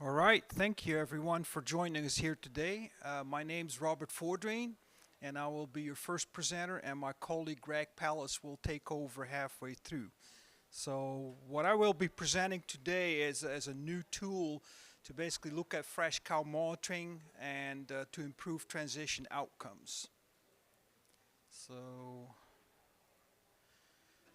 All right, thank you everyone for joining us here today. My name's Robert Fordrain, and I will be your first presenter, and my colleague Greg Pallas will take over halfway through. So what I will be presenting today is as a new tool to basically look at fresh cow monitoring and to improve transition outcomes.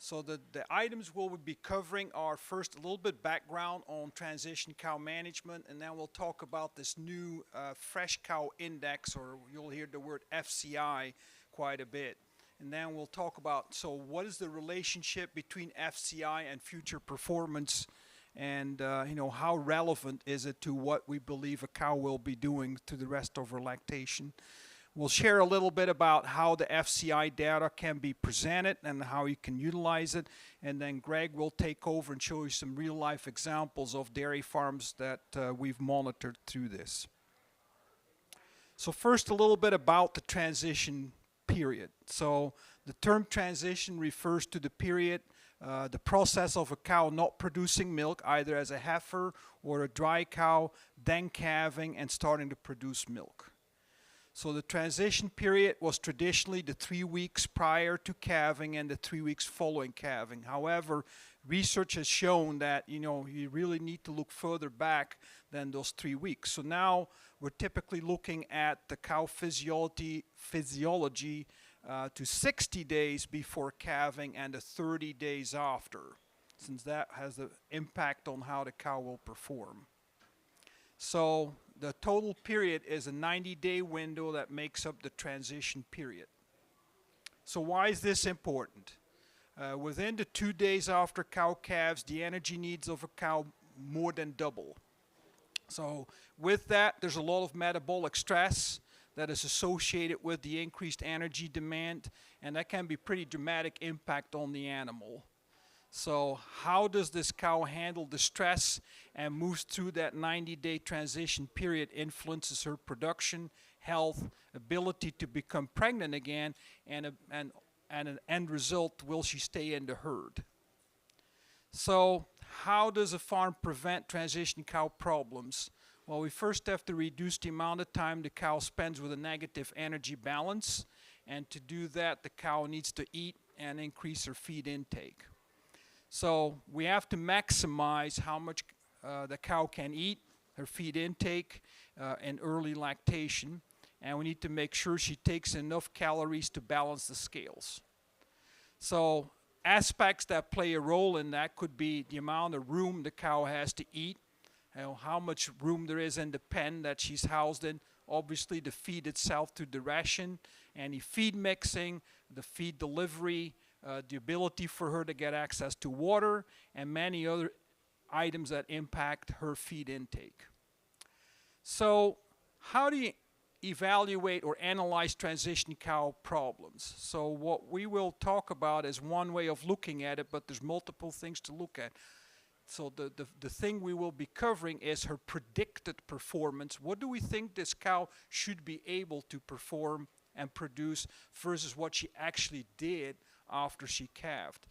So the items we'll be covering are first a little bit background on transition cow management, and then we'll talk about this new fresh cow index, or you'll hear the word FCI quite a bit. And then we'll talk about, so what is the relationship between FCI and future performance, and how relevant is it to what we believe a cow will be doing through the rest of her lactation. We'll share a little bit about how the FCI data can be presented and how you can utilize it. And then Greg will take over and show you some real life examples of dairy farms that we've monitored through this. So first, a little bit about the transition period. So the term transition refers to the period, the process of a cow not producing milk, either as a heifer or a dry cow, then calving and starting to produce milk. So the transition period was traditionally the 3 weeks prior to calving and the 3 weeks following calving. However, research has shown that you really need to look further back than those 3 weeks. So now we're typically looking at the cow physiology to 60 days before calving and the 30 days after, since that has an impact on how the cow will perform. So the total period is a 90-day window that makes up the transition period. So why is this important? Within the 2 days after cow calves, the energy needs of a cow more than double. So with that, there's a lot of metabolic stress that is associated with the increased energy demand, and that can be pretty dramatic impact on the animal. So how does this cow handle the stress and moves through that 90-day transition period influences her production, health, ability to become pregnant again, and an end result, will she stay in the herd? So how does a farm prevent transition cow problems? Well, we first have to reduce the amount of time the cow spends with a negative energy balance, and to do that, the cow needs to eat and increase her feed intake. So we have to maximize how much the cow can eat, her feed intake, in early lactation, and we need to make sure she takes enough calories to balance the scales. So aspects that play a role in that could be the amount of room the cow has to eat, how much room there is in the pen that she's housed in, obviously the feed itself through the ration, any feed mixing, the feed delivery, the ability for her to get access to water, and many other items that impact her feed intake. So how do you evaluate or analyze transition cow problems? So what we will talk about is one way of looking at it, but there's multiple things to look at. So the thing we will be covering is her predicted performance. What do we think this cow should be able to perform and produce versus what she actually did after she calved?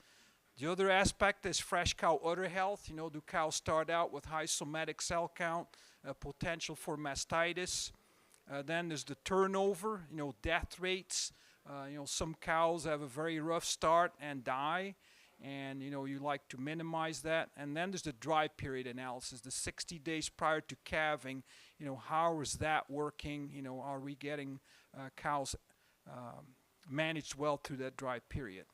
The other aspect is fresh cow udder health. Do cows start out with high somatic cell count, potential for mastitis? Then there's the turnover, death rates. Some cows have a very rough start and die, and you like to minimize that. And then there's the dry period analysis, the 60 days prior to calving. How is that working? Are we getting cows managed well through that dry period?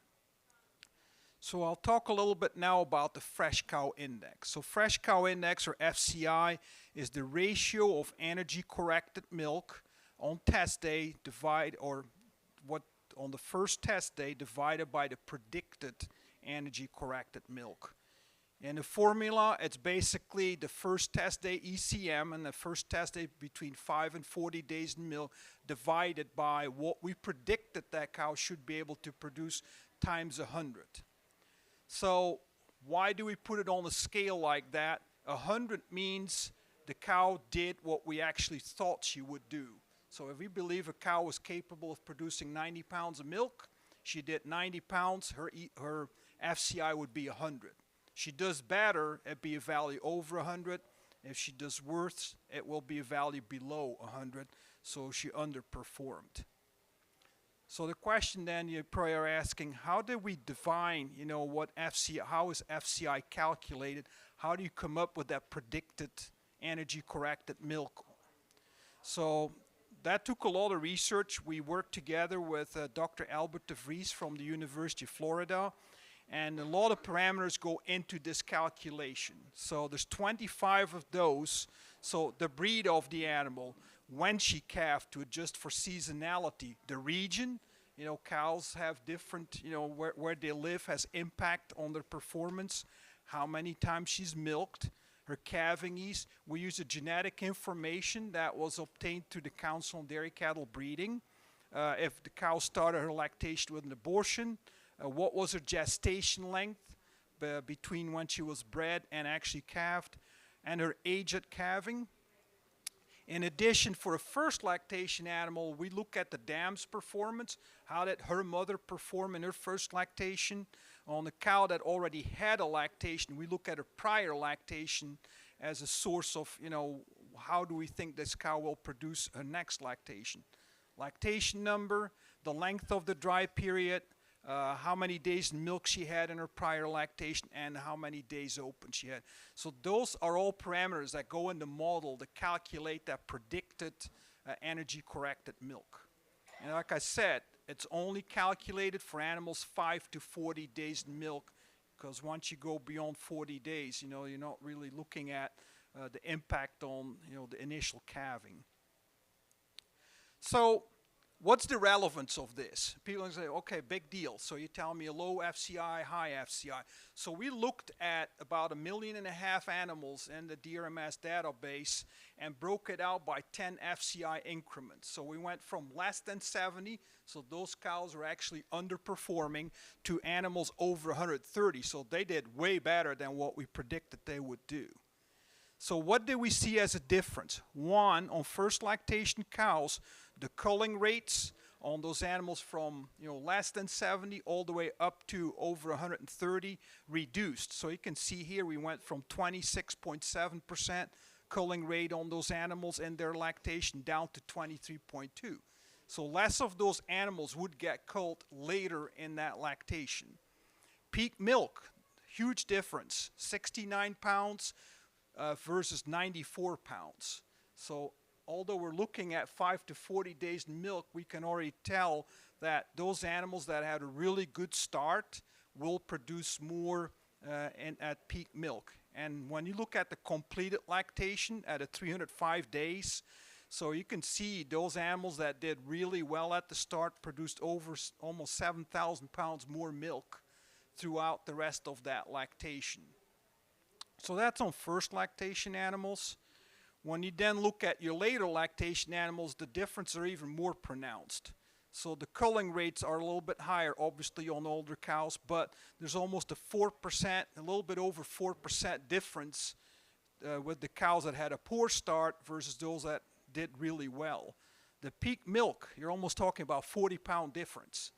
So I'll talk a little bit now about the fresh cow index. So fresh cow index, or FCI, is the ratio of energy corrected milk on test day on the first test day divided by the predicted energy corrected milk. In the formula, it's basically the first test day ECM and the first test day between 5 and 40 days in milk divided by what we predicted that cow should be able to produce times 100. So why do we put it on a scale like that? 100 means the cow did what we actually thought she would do. So if we believe a cow was capable of producing 90 pounds of milk, she did 90 pounds, her FCI would be 100. She does better, it'd be a value over 100. If she does worse, it will be a value below 100, so she underperformed. So the question then you probably are asking, how do we define, what FCI, how is FCI calculated? How do you come up with that predicted energy corrected milk? So that took a lot of research. We worked together with Dr. Albert de Vries from the University of Florida, and a lot of parameters go into this calculation. So there's 25 of those. So the breed of the animal, when she calved to adjust for seasonality, the region, cows have different, where they live has impact on their performance, how many times she's milked, her calving ease. We use the genetic information that was obtained through the Council on Dairy Cattle Breeding. If the cow started her lactation with an abortion, what was her gestation length between when she was bred and actually calved, and her age at calving. In addition, for a first lactation animal, we look at the dam's performance. How did her mother perform in her first lactation? On the cow that already had a lactation, we look at her prior lactation as a source of, how do we think this cow will produce her next lactation? Lactation number, the length of the dry period, how many days in milk she had in her prior lactation, and how many days open she had. So those are all parameters that go in the model to calculate that predicted energy corrected milk. And like I said, it's only calculated for animals 5 to 40 days in milk, because once you go beyond 40 days, you're not really looking at the impact on, the initial calving. So what's the relevance of this? People say, okay, big deal. So you tell me a low FCI, high FCI. So we looked at about 1.5 million animals in the DRMS database and broke it out by 10 FCI increments. So we went from less than 70, so those cows were actually underperforming, to animals over 130. So they did way better than what we predicted they would do. So what do we see as a difference? One, on first lactation cows, the culling rates on those animals from less than 70 all the way up to over 130 reduced. So you can see here we went from 26.7% culling rate on those animals in their lactation down to 23.2. So less of those animals would get culled later in that lactation. Peak milk, huge difference, 69 pounds versus 94 pounds. So although we're looking at 5 to 40 days in milk, we can already tell that those animals that had a really good start will produce more at peak milk. And when you look at the completed lactation at 305 days, so you can see those animals that did really well at the start produced over almost 7,000 pounds more milk throughout the rest of that lactation. So that's on first lactation animals. When you then look at your later lactation animals, the differences are even more pronounced. So the culling rates are a little bit higher, obviously, on older cows, but there's almost a 4%, a little bit over 4% difference with the cows that had a poor start versus those that did really well. The peak milk, you're almost talking about 40-pound difference.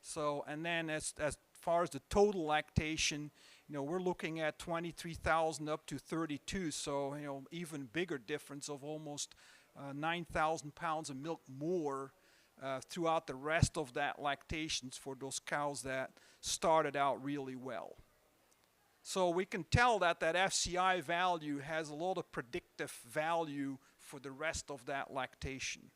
So, and then as far as the total lactation, we're looking at 23,000 up to 32, so even bigger difference of almost 9,000 pounds of milk more throughout the rest of that lactations for those cows that started out really well. So we can tell that that FCI value has a lot of predictive value for the rest of that lactation.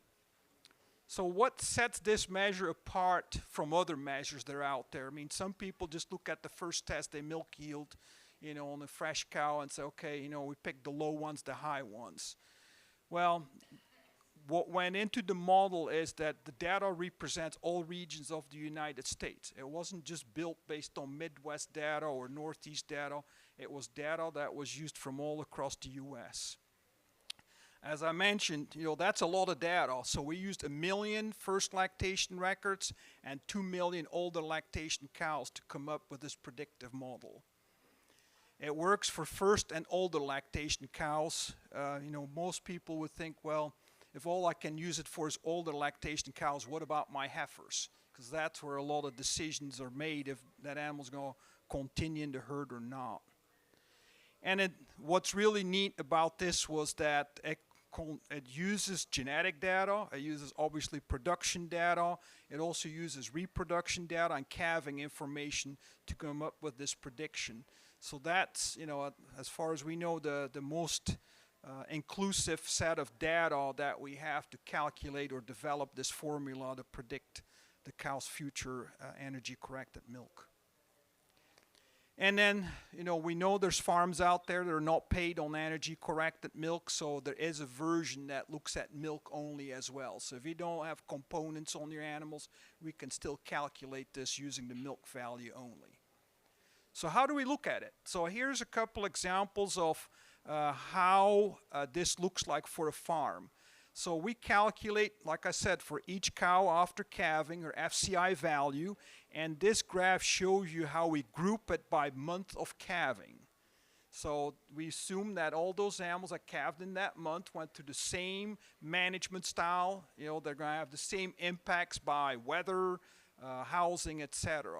So what sets this measure apart from other measures that are out there? I mean, some people just look at the first test, they milk yield, on a fresh cow and say, okay, we pick the low ones, the high ones. Well, what went into the model is that the data represents all regions of the United States. It wasn't just built based on Midwest data or Northeast data. It was data that was used from all across the U.S. As I mentioned, that's a lot of data. So we used 1 million first lactation records and 2 million older lactation cows to come up with this predictive model. It works for first and older lactation cows. Most people would think, well, if all I can use it for is older lactation cows, what about my heifers? Because that's where a lot of decisions are made if that animal's going to continue in the herd or not. And what's really neat about this was that it uses genetic data, it uses obviously production data, it also uses reproduction data and calving information to come up with this prediction. So that's, you know, as far as we know, the most inclusive set of data that we have to calculate or develop this formula to predict the cow's future energy corrected milk. And then, you know, we know there's farms out there that are not paid on energy corrected milk, so there is a version that looks at milk only as well. So if you don't have components on your animals, we can still calculate this using the milk value only. So how do we look at it? So here's a couple examples of how this looks like for a farm. So we calculate, like I said, for each cow after calving her FCI value, and this graph shows you how we group it by month of calving. So we assume that all those animals that calved in that month went through the same management style. You know, they're going to have the same impacts by weather, housing, etc.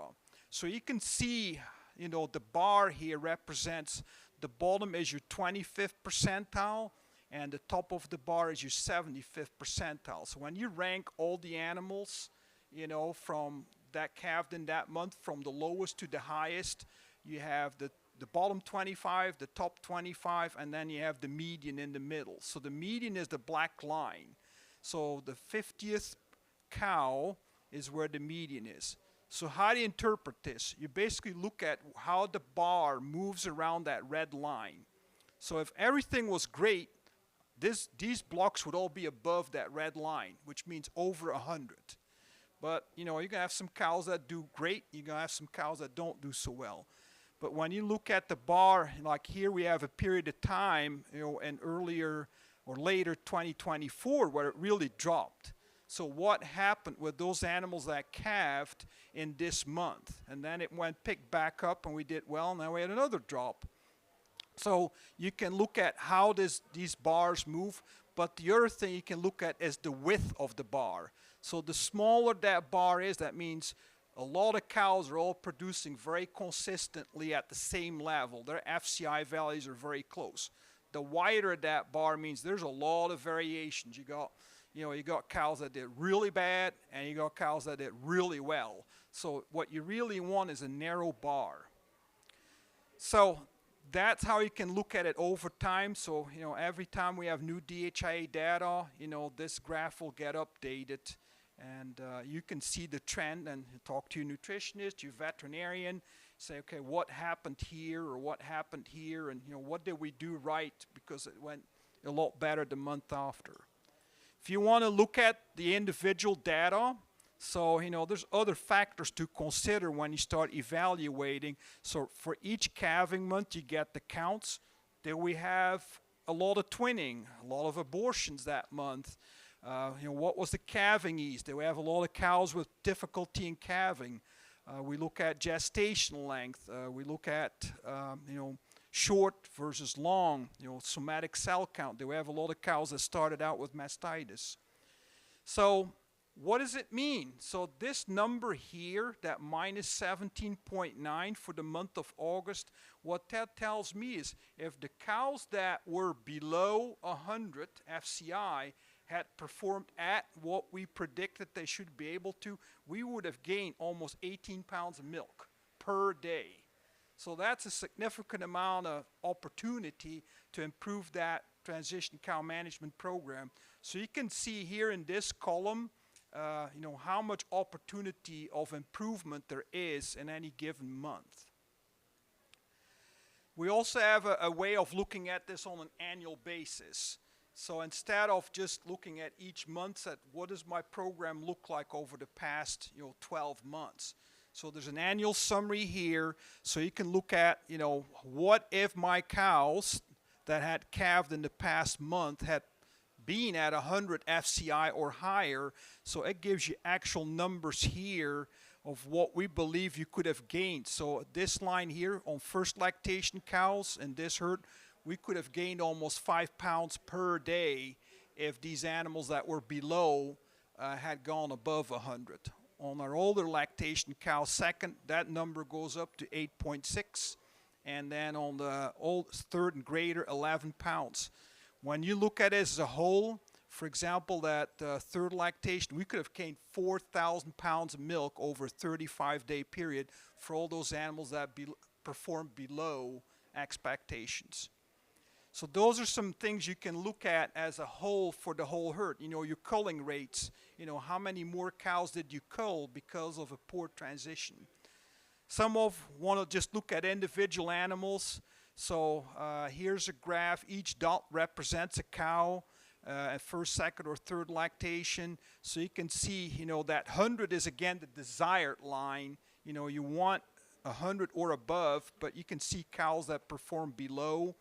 So you can see, you know, the bar here represents the bottom is your 25th percentile, and the top of the bar is your 75th percentile. So when you rank all the animals, you know, from that calved in that month, from the lowest to the highest, you have the bottom 25, the top 25, and then you have the median in the middle. So the median is the black line. So the 50th cow is where the median is. So how do you interpret this? You basically look at how the bar moves around that red line. So if everything was great, these blocks would all be above that red line, which means over 100. But, you know, you're going to have some cows that do great. You're going to have some cows that don't do so well. But when you look at the bar, like here we have a period of time, you know, in earlier or later 2024 where it really dropped. So what happened with those animals that calved in this month? And then it picked back up and we did well, and then we had another drop. So you can look at how these bars move, but the other thing you can look at is the width of the bar. So the smaller that bar is, that means a lot of cows are all producing very consistently at the same level. Their FCI values are very close. The wider that bar means there's a lot of variations. You got cows that did really bad, and you got cows that did really well. So what you really want is a narrow bar. So that's how you can look at it over time. So, you know, every time we have new DHIA data, you know, this graph will get updated, and you can see the trend and talk to your nutritionist, your veterinarian, say, okay, what happened here or what happened here, and, you know, what did we do right, because it went a lot better the month after. If you want to look at the individual data, so, you know, there's other factors to consider when you start evaluating. So for each calving month, you get the counts. Then we have a lot of twinning, a lot of abortions that month. You know, what was the calving ease? Then we have a lot of cows with difficulty in calving. We look at gestation length. We look at, you know, short versus long, you know, somatic cell count. Then we have a lot of cows that started out with mastitis. So what does it mean? So this number here, that minus 17.9 for the month of August, what that tells me is if the cows that were below 100 FCI had performed at what we predicted they should be able to, we would have gained almost 18 pounds of milk per day. So that's a significant amount of opportunity to improve that transition cow management program. So you can see here in this column, you know, how much opportunity of improvement there is in any given month. We also have a way of looking at this on an annual basis. So instead of just looking at each month, at what does my program look like over the past, you know, 12 months. So there's an annual summary here, so you can look at, you know, what if my cows that had calved in the past month had been at 100 FCI or higher. So it gives you actual numbers here of what we believe you could have gained. So this line here on first lactation cows in this herd, we could have gained almost 5 pounds per day if these animals that were below had gone above 100. On our older lactation cows second, that number goes up to 8.6. and then on the third and greater, 11 pounds. When you look at it as a whole, for example, that third lactation, we could have gained 4,000 pounds of milk over a 35-day period for all those animals that perform below expectations. So those are some things you can look at as a whole for the whole herd. You know, your culling rates, you know, how many more cows did you cull because of a poor transition. Some want to just look at individual animals. So here's a graph. Each dot represents a cow at first, second, or third lactation. So you can see, you know, that 100 is again the desired line. You know, you want 100 or above, but you can see cows that perform below.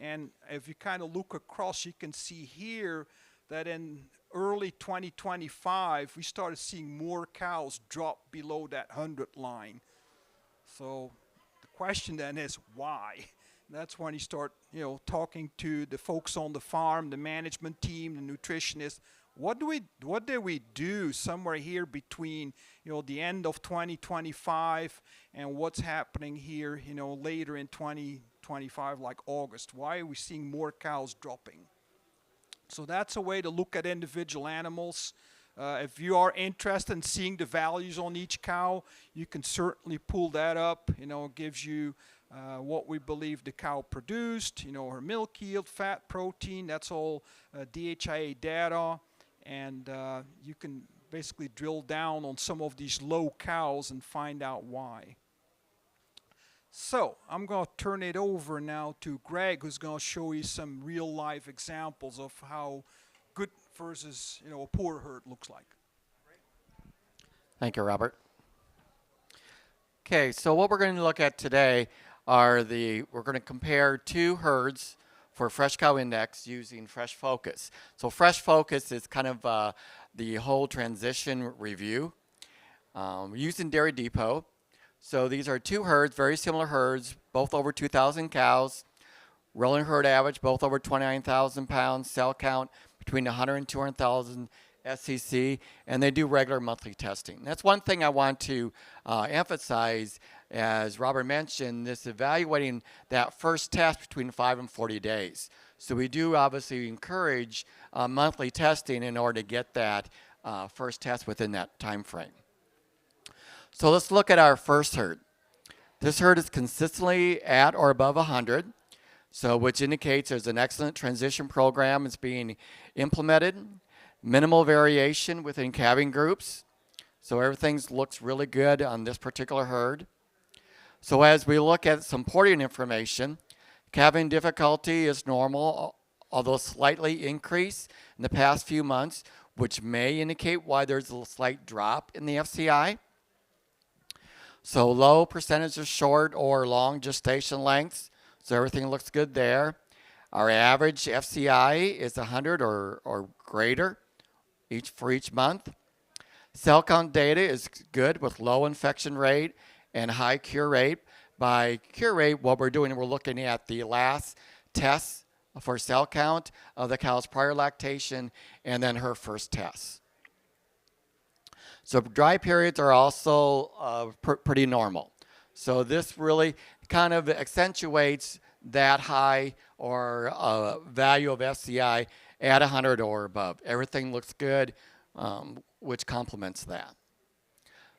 And if you kind of look across, you can see here that in early 2025, we started seeing more cows drop below that 100 line. So the question then is why? That's when you start, you know, talking to the folks on the farm, the management team, the nutritionists. What did we do somewhere here between, you know, the end of 2025 and what's happening here, you know, later in 2025, like August? Why are we seeing more cows dropping? So that's a way to look at individual animals. If you are interested in seeing the values on each cow, you can certainly pull that up. You know, it gives you what we believe the cow produced, you know, her milk yield, fat, protein, that's all DHIA data. And you can basically drill down on some of these low cows and find out why. So I'm going to turn it over now to Greg, who's going to show you some real life examples of how good versus, you know, a poor herd looks like. Thank you, Robert. Okay, so what we're going to look at today are we're going to compare two herds for Fresh Cow Index using Fresh Focus. So Fresh Focus is kind of the whole transition review using Dairy Depot. So these are two herds, very similar herds, both over 2,000 cows, rolling herd average, both over 29,000 pounds, cell count between 100 and 200,000 SCC, and they do regular monthly testing. That's one thing I want to emphasize. As Robert mentioned, this evaluating that first test between 5 and 40 days. So we do obviously encourage monthly testing in order to get that first test within that time frame. So let's look at our first herd. This herd is consistently at or above 100, so which indicates there's an excellent transition program is being implemented, minimal variation within calving groups, so everything looks really good on this particular herd. So as we look at some porting information, calving difficulty is normal, although slightly increased in the past few months, which may indicate why there's a slight drop in the FCI. So low percentage of short or long gestation lengths, so everything looks good there. Our average FCI is 100 or greater for each month. Cell count data is good with low infection rate and high cure rate. By cure rate, what we're doing, we're looking at the last tests for cell count of the cow's prior lactation and then her first test. So dry periods are also pretty normal. So this really kind of accentuates that high or value of FCI at 100 or above. Everything looks good, which complements that.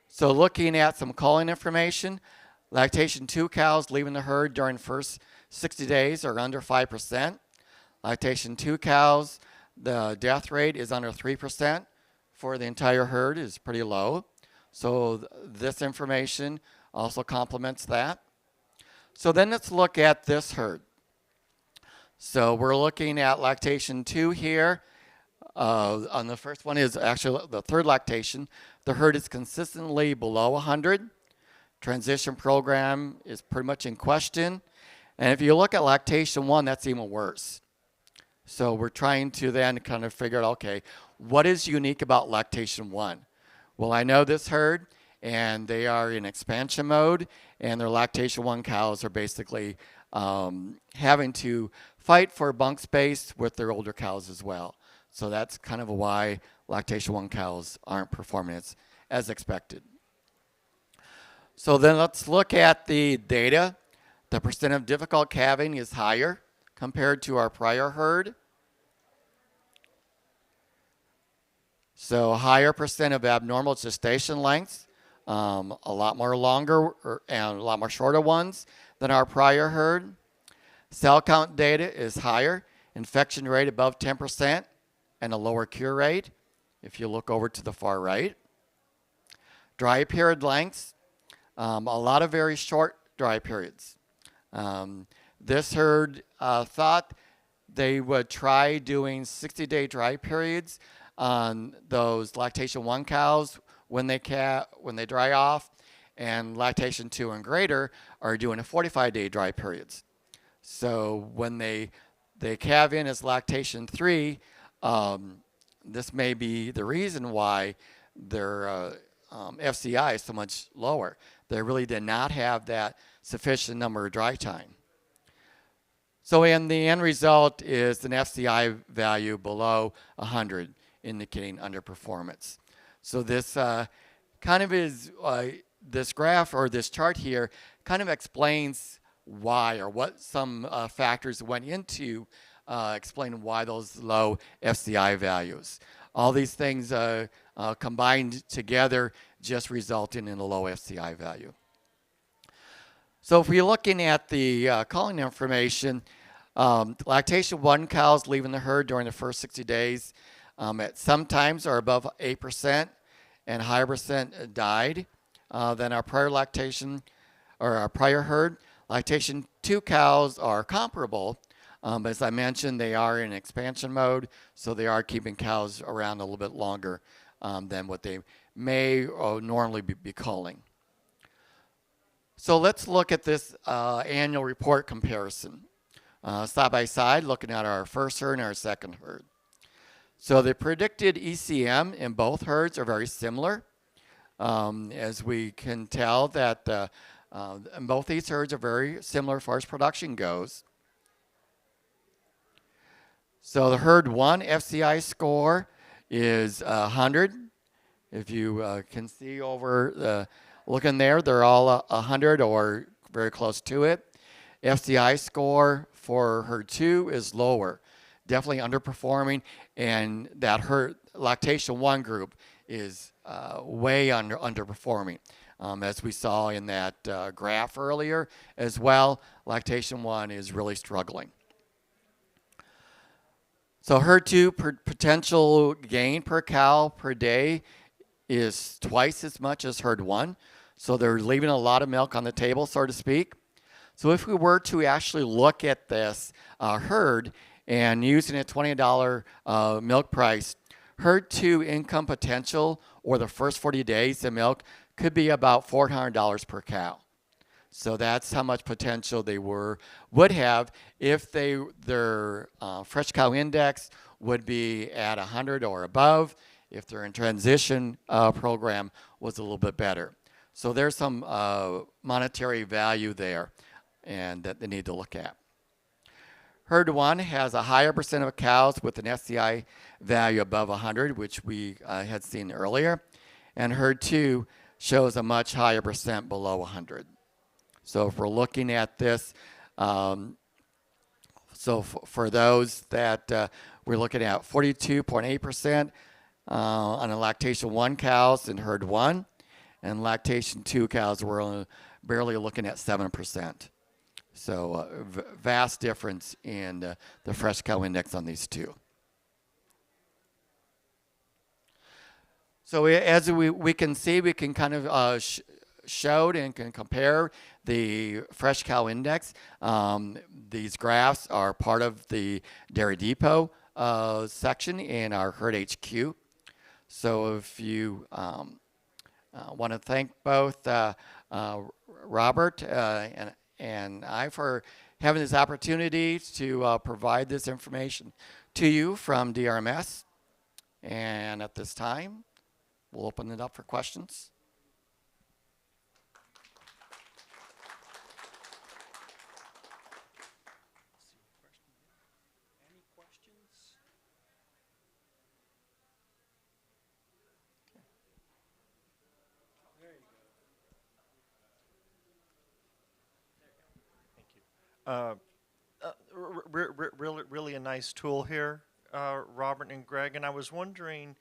So looking at some culling information, lactation 2 cows leaving the herd during the first 60 days are under 5%. Lactation 2 cows, the death rate is under 3%. For the entire herd is pretty low. So this information also complements that. So then let's look at this herd. So we're looking at lactation 2 here. On the first one is actually the third lactation. The herd is consistently below 100. Transition program is pretty much in question. And if you look at lactation 1, that's even worse. So we're trying to then kind of figure out, okay, what is unique about lactation 1? Well, I know this herd, and they are in expansion mode, and their lactation 1 cows are basically having to fight for bunk space with their older cows as well. So that's kind of why lactation 1 cows aren't performing as expected. So then let's look at the data The percent of difficult calving is higher compared to our prior herd. So higher percent of abnormal gestation lengths, a lot more longer and a lot more shorter ones than our prior herd. Cell count data is higher, infection rate above 10%, and a lower cure rate, if you look over to the far right. Dry period lengths, a lot of very short dry periods. This herd thought they would try doing 60-day dry periods on those lactation 1 cows when they dry off, and lactation 2 and greater are doing a 45-day dry periods. So when they calve in as lactation 3, this may be the reason why their FCI is so much lower. They really did not have that sufficient number of dry time. So in the end result is an FCI value below 100, indicating underperformance. So this kind of is, this graph or this chart here kind of explains why, or what some factors went into explaining why those low FCI values. All these things combined together just resulting in a low FCI value. So if we're looking at the culling information, lactation 1 cows leaving the herd during the first 60 days at sometimes are above 8% and higher percent died than our prior lactation or our prior herd. Lactation 2 cows are comparable, but as I mentioned, they are in expansion mode, so they are keeping cows around a little bit longer than what they may normally be culling. So let's look at this annual report comparison. Side by side, looking at our first herd and our second herd. So the predicted ECM in both herds are very similar. As we can tell that and both these herds are very similar as far as production goes. So the herd 1 FCI score is 100. If you can see over looking there, they're all 100 or very close to it. FCI score for herd 2 is lower, definitely underperforming, and that herd lactation 1 group is way underperforming. As we saw in that graph earlier as well, lactation 1 is really struggling. So herd 2 potential gain per cow per day is twice as much as herd 1. So they're leaving a lot of milk on the table, so to speak. So if we were to actually look at this herd and using a $20 milk price, herd 2 income potential, or the first 40 days of milk, could be about $400 per cow. So that's how much potential they would have if their fresh cow index would be at 100 or above, if their in transition program was a little bit better. So there's some monetary value there and that they need to look at. Herd 1 has a higher percent of cows with an FCI value above 100, which we had seen earlier, and herd 2 shows a much higher percent below 100. So if we're looking at this, so for those that we're looking at 42.8% on a lactation 1 cows in herd 1, and lactation 2 cows we're only barely looking at 7%. So vast difference in the fresh cow index on these two. So as we can see, we can kind of showed and can compare the fresh cow index. These graphs are part of the Dairy Depot section in our Herd HQ. So if you want to thank both Robert and I for having this opportunity to provide this information to you from DRMS. And at this time, we'll open it up for questions. Any questions? There you go. Thank Really a nice tool here, Robert and Greg. And I was wondering,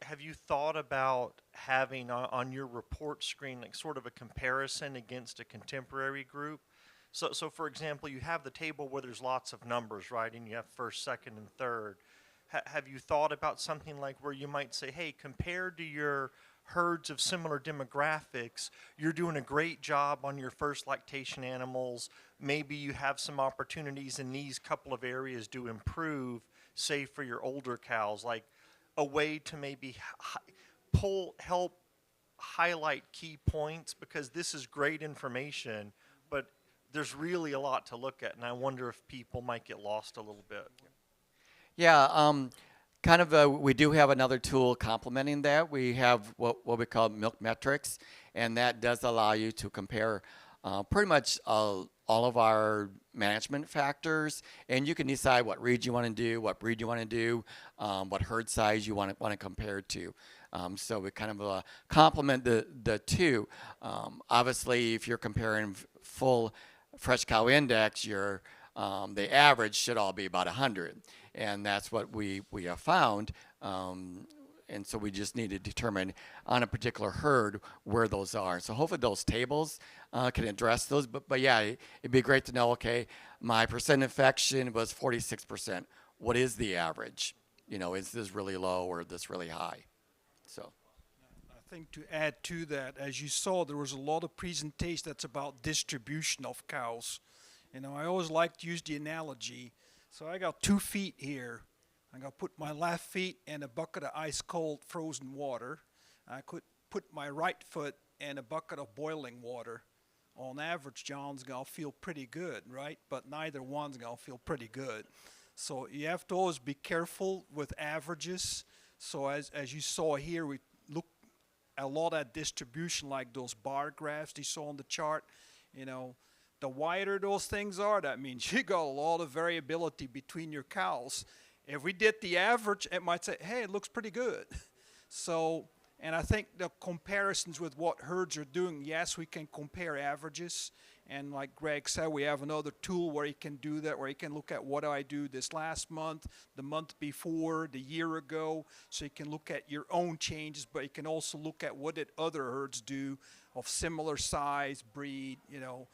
have you thought about having on your report screen like sort of a comparison against a contemporary group? So for example, you have the table where there's lots of numbers, right? And you have first, second, and third. Have you thought about something like where you might say, hey, compared to your herds of similar demographics, you're doing a great job on your first lactation animals. Maybe you have some opportunities in these couple of areas to improve, say for your older cows, like a way to maybe help highlight key points, because this is great information, but there's really a lot to look at, and I wonder if people might get lost a little bit. Yeah, kind of. We do have another tool complementing that. We have what we call milk metrics, and that does allow you to compare pretty much all of our management factors, and you can decide what read you want to do, what breed you want to do, what herd size you want to compare to. So we kind of complement the two. Obviously, if you're comparing full fresh cow index, the average should all be about 100, and that's what we have found. And so we just need to determine on a particular herd where those are. So hopefully those tables can address those. But yeah, it'd be great to know, okay, my percent infection was 46%. What is the average? You know, is this really low or this really high? So. I think to add to that, as you saw, there was a lot of presentation that's about distribution of cows. You know, I always like to use the analogy. So I got 2 feet here. I'm going to put my left feet in a bucket of ice cold frozen water. I could put my right foot in a bucket of boiling water. On average, John's going to feel pretty good, right? But neither one's going to feel pretty good. So you have to always be careful with averages. So as you saw here, we look a lot at distribution, like those bar graphs you saw on the chart. You know, the wider those things are, that means you got a lot of variability between your cows. If we did the average, it might say, hey, it looks pretty good. So, and I think the comparisons with what herds are doing, yes, we can compare averages. And like Greg said, we have another tool where you can do that, where you can look at what do I do this last month, the month before, the year ago. So you can look at your own changes, but you can also look at what did other herds do of similar size, breed, you know,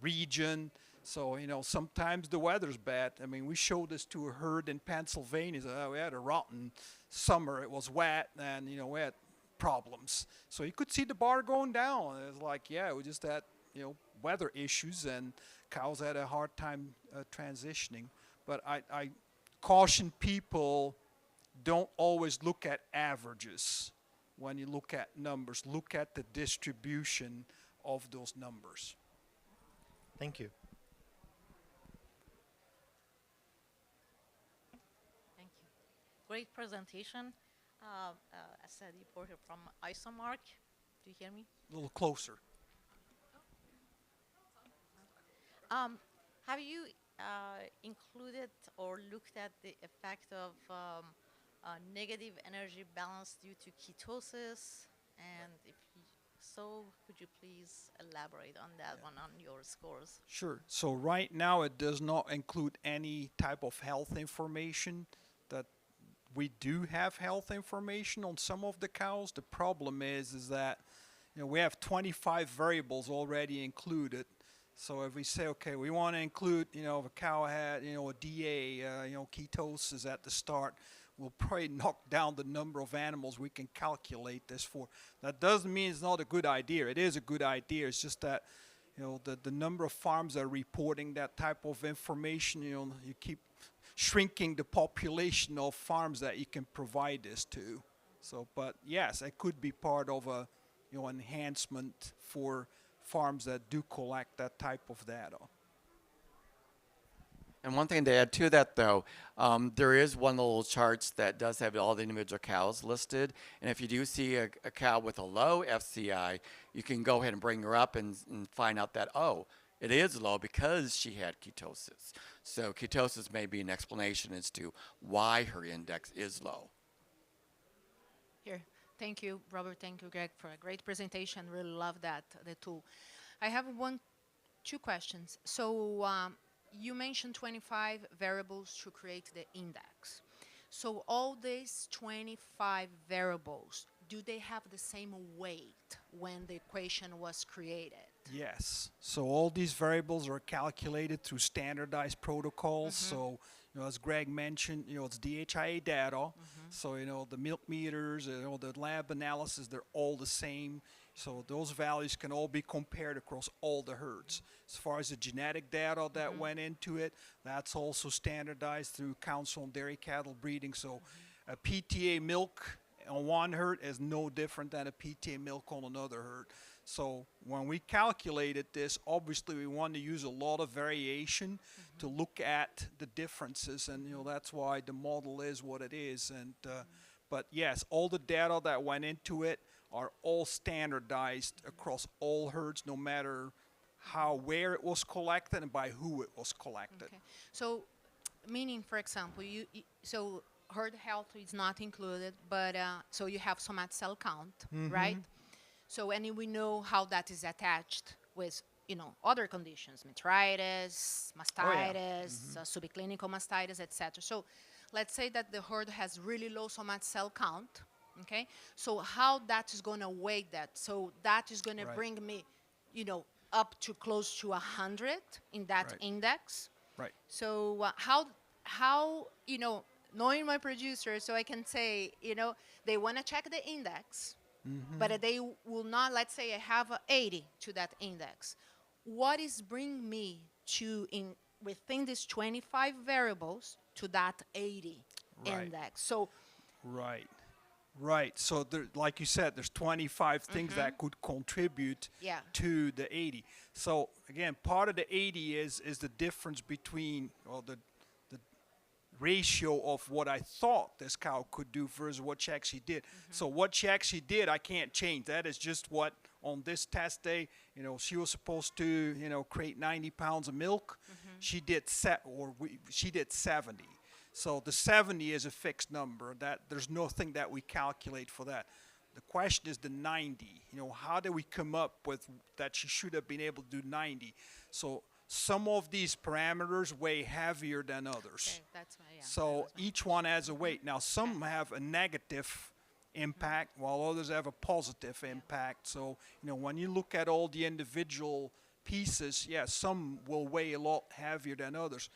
region. So, you know, sometimes the weather's bad. I mean, we showed this to a herd in Pennsylvania. So, we had a rotten summer. It was wet, and, you know, we had problems. So you could see the bar going down. It was like, yeah, we just had, you know, weather issues, and cows had a hard time transitioning. But I caution people, don't always look at averages when you look at numbers. Look at the distribution of those numbers. Thank you. Thank you. Great presentation. Asad reporter from Isomark. Do you hear me? A little closer. Have you included or looked at the effect of negative energy balance due to ketosis? And if so, could you please elaborate on that one on your scores? Sure. So right now it does not include any type of health information. That we do have health information on some of the cows. The problem is that, you know, we have 25 variables already included. So if we say, okay, we want to include, you know, if a cow had, you know, a DA, you know, ketosis at the start, we'll probably knock down the number of animals we can calculate this for. That doesn't mean it's not a good idea. It is a good idea. It's just that, you know, the number of farms that are reporting that type of information, you know, you keep shrinking the population of farms that you can provide this to. So, but yes, it could be part of a, you know, enhancement for farms that do collect that type of data. And one thing to add to that, though, there is one little charts that does have all the individual cows listed. And if you do see a cow with a low FCI, you can go ahead and bring her up and find out that, oh, it is low because she had ketosis. So ketosis may be an explanation as to why her index is low. Here. Thank you, Robert. Thank you, Greg, for a great presentation. Really love that, the tool. I have one two questions. So you mentioned 25 variables to create the index. So all these 25 variables, do they have the same weight when the equation was created? Yes. So all these variables are calculated through standardized protocols. So, as Greg mentioned, it's DHIA data. So, the milk meters, the lab analysis, they're all the same. So those values can all be compared across all the herds. As far as the genetic data that went into it, that's also standardized through Council on Dairy Cattle Breeding. So a PTA milk on one herd is no different than a PTA milk on another herd. So when we calculated this, obviously we wanted to use a lot of variation to look at the differences, and that's why the model is what it is. And but yes, all the data that went into it are all standardized across all herds, no matter where it was collected and by who it was collected. Okay. So, meaning, for example, so herd health is not included, but so you have somatic cell count, right? So, and we know how that is attached with, other conditions, metritis, mastitis, subclinical mastitis, etc. So, let's say that the herd has really low somatic cell count, okay? So how that is going to weigh that? So that is going to bring me, up to close to 100 in that index. Right. So how knowing my producer, so I can say, they want to check the index, but they will not, let's say I have a 80 to that index. What is bring me to, within these 25 variables, to that 80 index? So Right. So like you said, there's 25 things that could contribute to the 80. So again, part of the 80 is the difference between, the ratio of what I thought this cow could do versus what she actually did. So what she actually did, I can't change. That is just what on this test day, she was supposed to, create 90 pounds of milk. She did she did 70. So the 70 is a fixed number. That there's nothing that we calculate for that. The question is the 90. How do we come up with that she should have been able to do 90? So some of these parameters weigh heavier than others. Okay, that's why, So each one has a weight. Now some have a negative impact while others have a positive impact. So, when you look at all the individual pieces, some will weigh a lot heavier than others.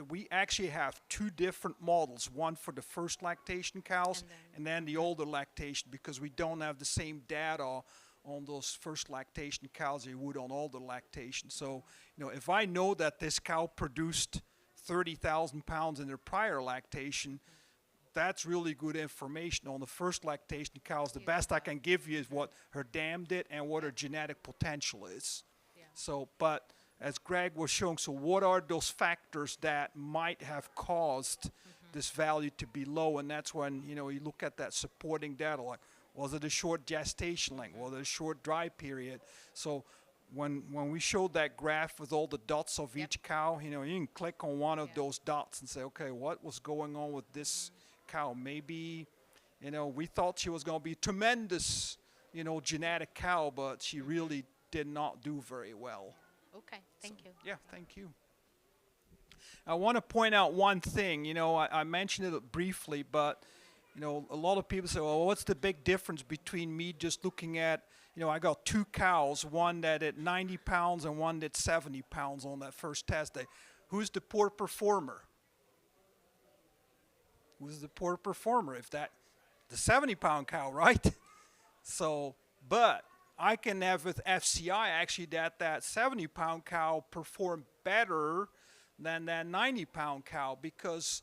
We actually have two different models, one for the first lactation cows and then the older lactation, because we don't have the same data on those first lactation cows as you would on older lactation. So, if I know that this cow produced 30,000 pounds in their prior lactation, that's really good information. On the first lactation cows, the best I can give you is what her dam did and what her genetic potential is. So, but as Greg was showing, so what are those factors that might have caused this value to be low? And that's when, you look at that supporting data, like, was it a short gestation length? Was it a short dry period? So when we showed that graph with all the dots of each cow, you can click on one of those dots and say, okay, what was going on with this cow? Maybe, we thought she was going to be a tremendous, genetic cow, but she really did not do very well. Okay, thank you. Yeah, thank you. I want to point out one thing. I mentioned it briefly, but, a lot of people say, well, what's the big difference between me just looking at, I got two cows, one that at 90 pounds and one that's 70 pounds on that first test day. Who's the poor performer? Who's the poor performer? The 70-pound cow, right? So, but I can have with FCI actually that 70-pound cow perform better than that 90-pound cow, because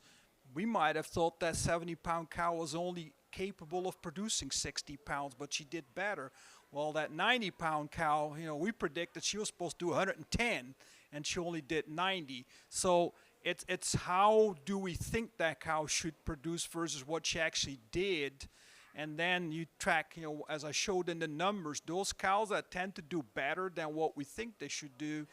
we might have thought that 70-pound cow was only capable of producing 60 pounds, but she did better. Well, that 90-pound cow, we predicted she was supposed to do 110, and she only did 90. So it's how do we think that cow should produce versus what she actually did. And then you track, as I showed in the numbers, those cows that tend to do better than what we think they should do,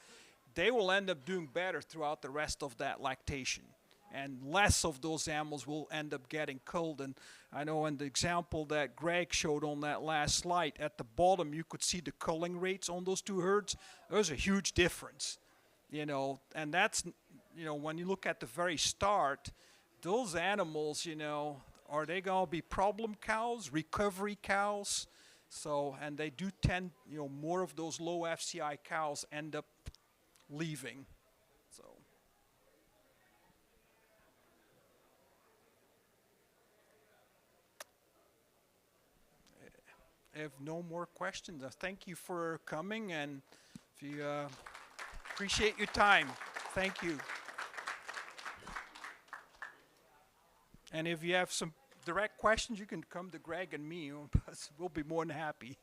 they will end up doing better throughout the rest of that lactation. and less of those animals will end up getting killed. And I know in the example that Greg showed on that last slide, at the bottom you could see the culling rates on those two herds. There's a huge difference, and that's, when you look at the very start, those animals, are they going to be problem cows, recovery cows? So, and they do tend, more of those low FCI cows end up leaving. So, if no more questions, thank you for coming, and if you appreciate your time. Thank you. And if you have some direct questions, you can come to Greg and me. We'll be more than happy.